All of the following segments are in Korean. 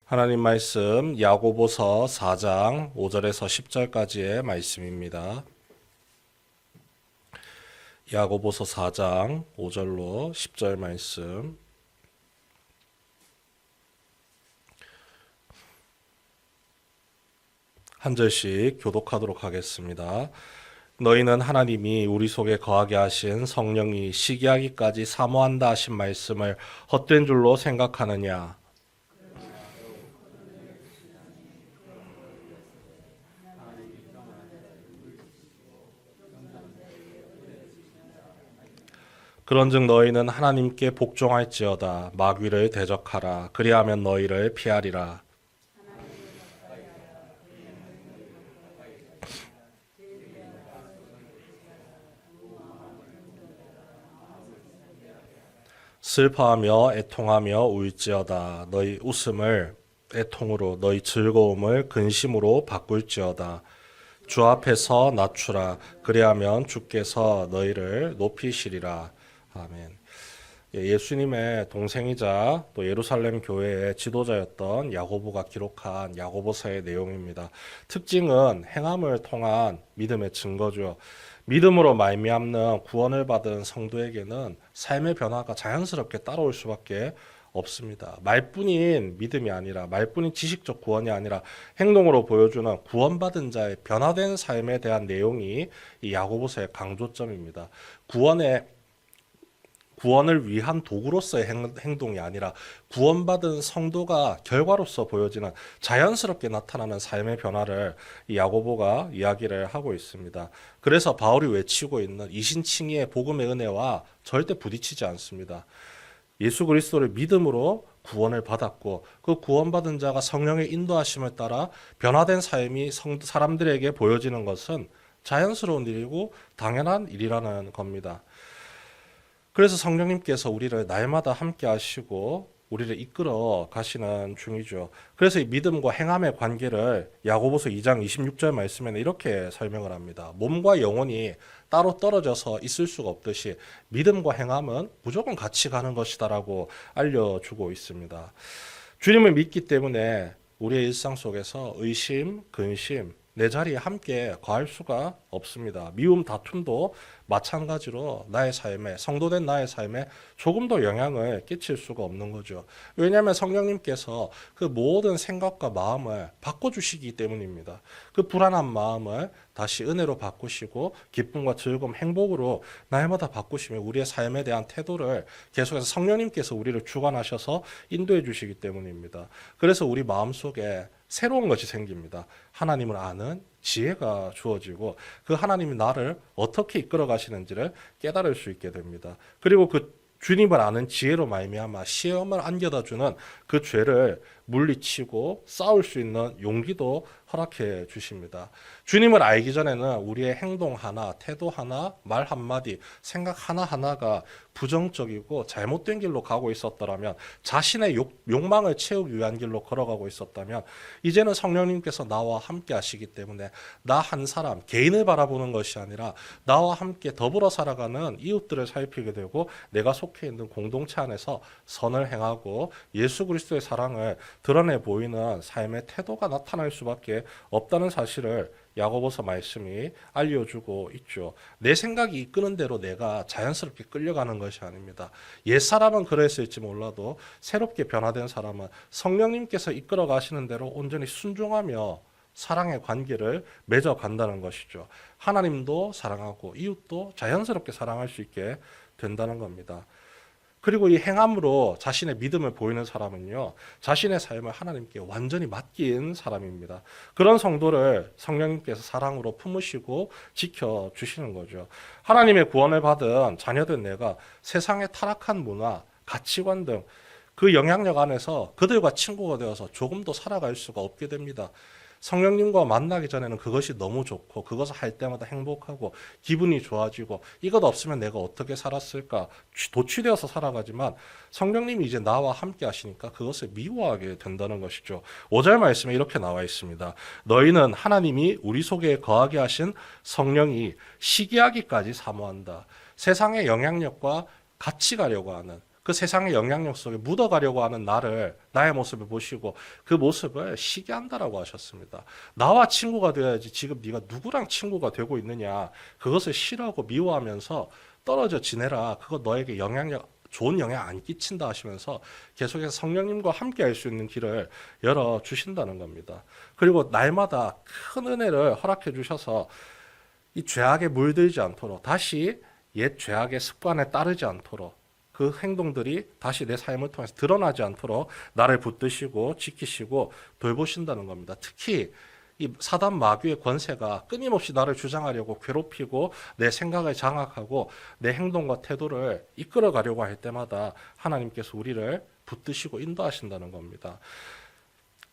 하나님 말씀 야고보서 4장 5절에서 10절까지의 말씀입니다. 야고보서 4장 5절로 10절 말씀. 한 절씩 교독하도록 하겠습니다. 너희는 하나님이 우리 속에 거하게 하신 성령이 시기하기까지 사모한다 하신 말씀을 헛된 줄로 생각하느냐? 그런즉 너희는 하나님께 복종할지어다. 마귀를 대적하라. 그리하면 너희를 피하리라. 슬퍼하며 애통하며 울지어다. 너희 웃음을 애통으로 너희 즐거움을 근심으로 바꿀지어다. 주 앞에서 낮추라. 그리하면 주께서 너희를 높이시리라. 아멘. 예수님의 동생이자 또 예루살렘 교회의 지도자였던 야고보가 기록한 야고보서의 내용입니다. 특징은 행함을 통한 믿음의 증거죠. 믿음으로 말미암는 구원을 받은 성도에게는 삶의 변화가 자연스럽게 따라올 수밖에 없습니다. 말뿐인 믿음이 아니라, 말뿐인 지식적 구원이 아니라 행동으로 보여주는 구원받은 자의 변화된 삶에 대한 내용이 이 야고보서의 강조점입니다. 구원을 위한 도구로서의 행동이 아니라 구원받은 성도가 결과로서 보여지는 자연스럽게 나타나는 삶의 변화를 이 야고보가 이야기를 하고 있습니다. 그래서 바울이 외치고 있는 이신칭의의 복음의 은혜와 절대 부딪히지 않습니다. 예수 그리스도를 믿음으로 구원을 받았고 그 구원받은 자가 성령의 인도하심을 따라 변화된 삶이 사람들에게 보여지는 것은 자연스러운 일이고 당연한 일이라는 겁니다. 그래서 성령님께서 우리를 날마다 함께 하시고 우리를 이끌어 가시는 중이죠. 그래서 이 믿음과 행함의 관계를 야고보서 2장 26절 말씀에는 이렇게 설명을 합니다. 몸과 영혼이 따로 떨어져서 있을 수가 없듯이 믿음과 행함은 무조건 같이 가는 것이다라고 알려주고 있습니다. 주님을 믿기 때문에 우리의 일상 속에서 의심, 근심, 내 자리에 함께 거할 수가 없습니다. 미움, 다툼도 마찬가지로 나의 삶에, 성도된 나의 삶에 조금 더 영향을 끼칠 수가 없는 거죠. 왜냐하면 성령님께서 그 모든 생각과 마음을 바꿔주시기 때문입니다. 그 불안한 마음을 다시 은혜로 바꾸시고 기쁨과 즐거움, 행복으로 날마다 바꾸시면 우리의 삶에 대한 태도를 계속해서 성령님께서 우리를 주관하셔서 인도해 주시기 때문입니다. 그래서 우리 마음속에 새로운 것이 생깁니다. 하나님을 아는 지혜가 주어지고 그 하나님이 나를 어떻게 이끌어 가시는지를 깨달을 수 있게 됩니다. 그리고 그 주님을 아는 지혜로 말미암아 시험을 안겨다 주는 그 죄를 물리치고 싸울 수 있는 용기도 허락해 주십니다. 주님을 알기 전에는 우리의 행동 하나, 태도 하나, 말 한마디, 생각 하나하나가 부정적이고 잘못된 길로 가고 있었더라면, 자신의 욕망을 채우기 위한 길로 걸어가고 있었다면, 이제는 성령님께서 나와 함께 하시기 때문에 나 한 사람, 개인을 바라보는 것이 아니라 나와 함께 더불어 살아가는 이웃들을 살피게 되고 내가 속해 있는 공동체 안에서 선을 행하고 예수 그리스도의 사랑을 드러내 보이는 삶의 태도가 나타날 수밖에 없다는 사실을 야고보서 말씀이 알려주고 있죠. 내 생각이 이끄는 대로 내가 자연스럽게 끌려가는 것이 아닙니다. 옛사람은 그랬을지 몰라도 새롭게 변화된 사람은 성령님께서 이끌어 가시는 대로 온전히 순종하며 사랑의 관계를 맺어간다는 것이죠. 하나님도 사랑하고 이웃도 자연스럽게 사랑할 수 있게 된다는 겁니다. 그리고 이 행함으로 자신의 믿음을 보이는 사람은요, 자신의 삶을 하나님께 완전히 맡긴 사람입니다. 그런 성도를 성령님께서 사랑으로 품으시고 지켜주시는 거죠. 하나님의 구원을 받은 자녀된 내가 세상의 타락한 문화, 가치관 등 그 영향력 안에서 그들과 친구가 되어서 조금 더 살아갈 수가 없게 됩니다. 성령님과 만나기 전에는 그것이 너무 좋고 그것을 할 때마다 행복하고 기분이 좋아지고 이것 없으면 내가 어떻게 살았을까 도취되어서 살아가지만 성령님이 이제 나와 함께 하시니까 그것을 미워하게 된다는 것이죠. 5절 말씀에 이렇게 나와 있습니다. 너희는 하나님이 우리 속에 거하게 하신 성령이 시기하기까지 사모한다. 세상의 영향력과 같이 가려고 하는 그 세상의 영향력 속에 묻어가려고 하는 나를, 나의 모습을 보시고 그 모습을 시기한다라고 하셨습니다. 나와 친구가 되어야지 지금 네가 누구랑 친구가 되고 있느냐, 그것을 싫어하고 미워하면서 떨어져 지내라. 그거 너에게 좋은 영향 안 끼친다 하시면서 계속해서 성령님과 함께 할 수 있는 길을 열어 주신다는 겁니다. 그리고 날마다 큰 은혜를 허락해 주셔서 이 죄악에 물들지 않도록, 다시 옛 죄악의 습관에 따르지 않도록, 그 행동들이 다시 내 삶을 통해서 드러나지 않도록 나를 붙드시고 지키시고 돌보신다는 겁니다. 특히 이 사단 마귀의 권세가 끊임없이 나를 주장하려고 괴롭히고 내 생각을 장악하고 내 행동과 태도를 이끌어 가려고 할 때마다 하나님께서 우리를 붙드시고 인도하신다는 겁니다.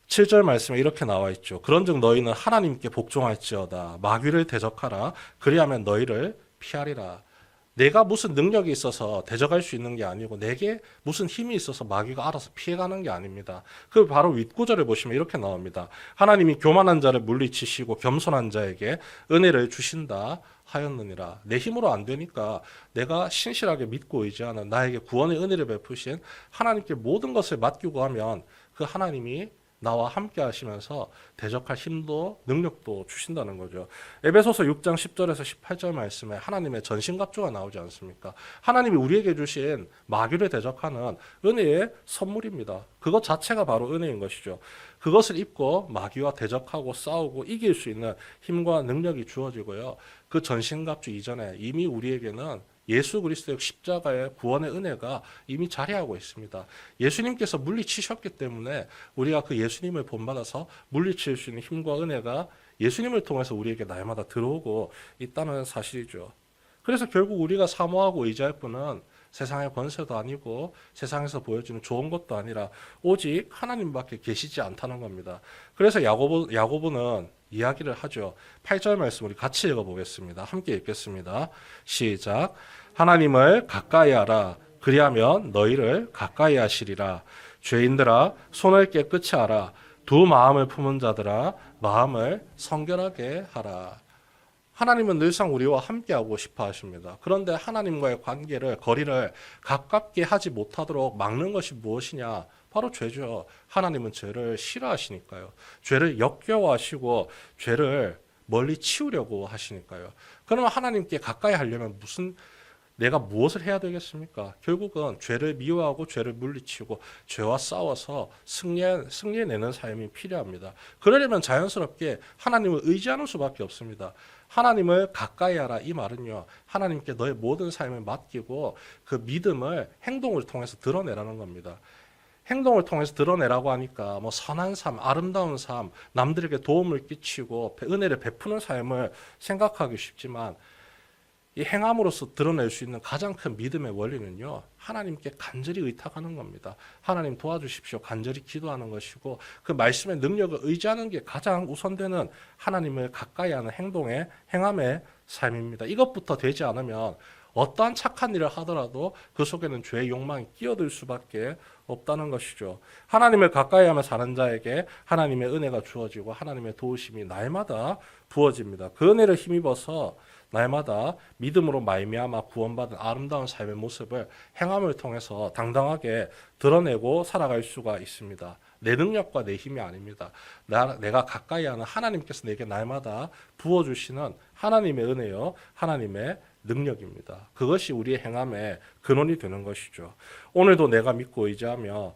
7절 말씀에 이렇게 나와 있죠. 그런즉 너희는 하나님께 복종할지어다. 마귀를 대적하라. 그리하면 너희를 피하리라. 내가 무슨 능력이 있어서 대적할 수 있는 게 아니고 내게 무슨 힘이 있어서 마귀가 알아서 피해가는 게 아닙니다. 그 바로 윗구절을 보시면 이렇게 나옵니다. 하나님이 교만한 자를 물리치시고 겸손한 자에게 은혜를 주신다 하였느니라. 내 힘으로 안 되니까 내가 신실하게 믿고 의지하는 나에게 구원의 은혜를 베푸신 하나님께 모든 것을 맡기고 하면 그 하나님이 나와 함께 하시면서 대적할 힘도 능력도 주신다는 거죠. 에베소서 6장 10절에서 18절 말씀에 하나님의 전신갑주가 나오지 않습니까? 하나님이 우리에게 주신 마귀를 대적하는 은혜의 선물입니다. 그것 자체가 바로 은혜인 것이죠. 그것을 입고 마귀와 대적하고 싸우고 이길 수 있는 힘과 능력이 주어지고요. 그 전신갑주 이전에 이미 우리에게는 예수 그리스도의 십자가의 구원의 은혜가 이미 자리하고 있습니다. 예수님께서 물리치셨기 때문에 우리가 그 예수님을 본받아서 물리칠 수 있는 힘과 은혜가 예수님을 통해서 우리에게 날마다 들어오고 있다는 사실이죠. 그래서 결국 우리가 사모하고 의지할 분은 세상의 권세도 아니고 세상에서 보여주는 좋은 것도 아니라 오직 하나님밖에 계시지 않다는 겁니다. 그래서 야고보는 이야기를 하죠. 8절 말씀 우리 같이 읽어보겠습니다. 함께 읽겠습니다. 시작. 하나님을 가까이 하라. 그리하면 너희를 가까이 하시리라. 죄인들아 손을 깨끗이 하라. 두 마음을 품은 자들아 마음을 성결하게 하라. 하나님은 늘상 우리와 함께하고 싶어 하십니다. 그런데 하나님과의 거리를 가깝게 하지 못하도록 막는 것이 무엇이냐? 바로 죄죠. 하나님은 죄를 싫어하시니까요. 죄를 역겨워하시고 죄를 멀리 치우려고 하시니까요. 그러면 하나님께 가까이 하려면 내가 무엇을 해야 되겠습니까? 결국은 죄를 미워하고 죄를 물리치고 죄와 싸워서 승리해내는 삶이 필요합니다. 그러려면 자연스럽게 하나님을 의지하는 수밖에 없습니다. 하나님을 가까이 하라 이 말은요. 하나님께 너의 모든 삶을 맡기고 그 믿음을 행동을 통해서 드러내라는 겁니다. 행동을 통해서 드러내라고 하니까 뭐 선한 삶, 아름다운 삶, 남들에게 도움을 끼치고 은혜를 베푸는 삶을 생각하기 쉽지만 이 행함으로써 드러낼 수 있는 가장 큰 믿음의 원리는요. 하나님께 간절히 의탁하는 겁니다. 하나님 도와주십시오. 간절히 기도하는 것이고 그 말씀의 능력을 의지하는 게 가장 우선되는 하나님을 가까이 하는 행함의 삶입니다. 이것부터 되지 않으면 어떠한 착한 일을 하더라도 그 속에는 죄의 욕망이 끼어들 수밖에 없다는 것이죠. 하나님을 가까이 하며 사는 자에게 하나님의 은혜가 주어지고 하나님의 도우심이 날마다 부어집니다. 그 은혜를 힘입어서 날마다 믿음으로 말미암아 구원받은 아름다운 삶의 모습을 행함을 통해서 당당하게 드러내고 살아갈 수가 있습니다. 내 능력과 내 힘이 아닙니다. 내가 가까이 하는 하나님께서 내게 날마다 부어주시는 하나님의 은혜요, 하나님의 능력입니다. 그것이 우리의 행함의 근원이 되는 것이죠. 오늘도 내가 믿고 의지하며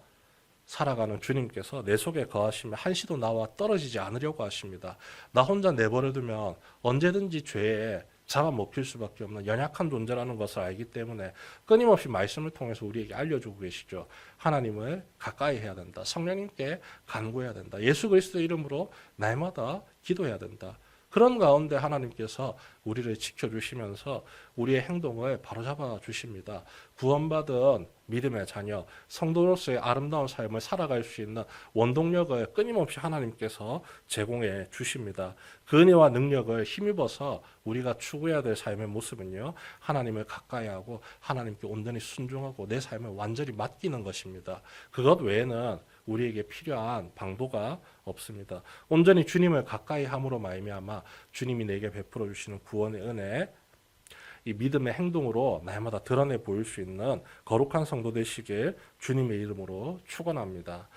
살아가는 주님께서 내 속에 거하시며 한시도 나와 떨어지지 않으려고 하십니다. 나 혼자 내버려두면 언제든지 죄에 잡아먹힐 수밖에 없는 연약한 존재라는 것을 알기 때문에 끊임없이 말씀을 통해서 우리에게 알려주고 계시죠. 하나님을 가까이 해야 된다. 성령님께 간구해야 된다. 예수 그리스도의 이름으로 날마다 기도해야 된다. 그런 가운데 하나님께서 우리를 지켜주시면서 우리의 행동을 바로잡아 주십니다. 구원받은 믿음의 자녀, 성도로서의 아름다운 삶을 살아갈 수 있는 원동력을 끊임없이 하나님께서 제공해 주십니다. 그 은혜와 능력을 힘입어서 우리가 추구해야 될 삶의 모습은요, 하나님을 가까이 하고 하나님께 온전히 순종하고 내 삶을 완전히 맡기는 것입니다. 그것 외에는 우리에게 필요한 방도가 없습니다. 온전히 주님을 가까이 함으로 말미암아 주님이 내게 베풀어 주시는 구원의 은혜, 이 믿음의 행동으로 날마다 드러내 보일 수 있는 거룩한 성도 되시길 주님의 이름으로 축원합니다.